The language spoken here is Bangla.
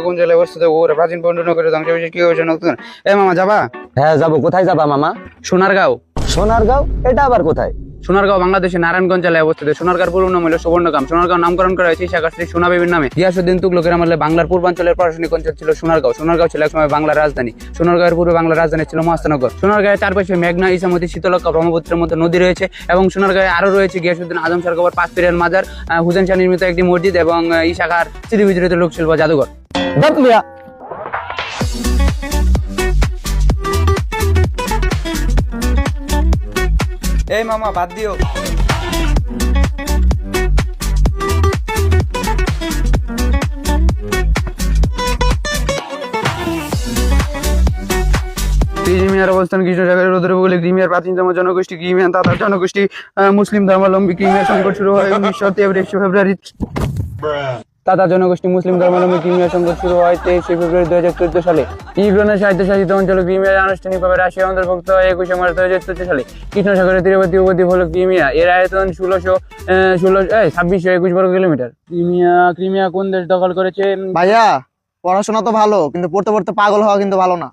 কোন জেলায় অবস্থিত? ওরে প্রাচীন পণ্ডনগরের ধ্বংসাবশেষ কি হয়েছে নতুন? এ মামা যাবা? হ্যাঁ যাবো। কোথায় যাবা মামা? সোনারগাঁও। সোনারগাঁও? এটা আবার কোথায়? সোনারগাঁও বাংলাদেশের নারায়ণগঞ্জ জেলায় অবস্থিত। সোনারগাঁর পুরো নাম হলো সুবর্ণগ্রাম। সোনারগাঁও নামকরণ করা হয়েছে শাখা শ্রী সোনা বিবির নামে। গিয়াসউদ্দিন তুগলকের আমলে বাংলার পূর্বাঞ্চলের প্রশাসনিক অঞ্চল ছিল সোনারগাঁও। সোনারগাঁও ছিল একসময় বাংলার রাজধানী। সোনারগাঁয়ের পূর্বে বাংলার রাজধানী ছিল মহাস্থানগর। সোনারগাঁয়ের চারপাশে মেঘনা, ইসামতি, শীতলক্ষ্যা, ব্রহ্মপুত্রের মতো নদী রয়েছে এবং সোনারগাঁয়ে আরো রয়েছে গিয়াসউদ্দিন আজম সরকার পাঁচ পীরের মাজার, হুসেন শাহ নির্মিত একটি মসজিদ এবং এই শাখার স্মৃতিবিজড়িত লোকশিল্প জাদুঘর। দেখ মিয়া, এই মামা বাদ দিও। ক্রিমিয়ার অবস্থান কৃষ্ণ সাগরের উত্তর উপকূলে। ক্রিমিয়ার প্রাচীনতম জনগোষ্ঠী ক্রিমিয়ান তাতার জনগোষ্ঠী মুসলিম ধর্মাবলম্বী। ক্রিমিয়ার সংকট শুরু হয় 1923 ফেব্রুয়ারি। তাতার জনগোষ্ঠী মুসলিম ধর্মাবলম্বী। ক্রিমিয়ার সংকট শুরু হয় 23 ফেব্রুয়ারি 2014 সালে। ইউক্রেনের স্বায়ত্তশাসিত অঞ্চল ক্রিমিয়ার আনুষ্ঠানিকভাবে রাশিয়া অন্তর্ভুক্ত হয় 21 মার্চ 2014 সালে। কৃষ্ণ সাগরের তীরবর্তী উপদ্বীপ হল ক্রিমিয়া। এর আয়তন 2621 বর্গ কিলোমিটার। ক্রিমিয়া কোন দেশ দখল করেছে? ভাইয়া, পড়াশোনা তো ভালো, কিন্তু পড়তে পড়তে পাগল হওয়া কিন্তু ভালো না।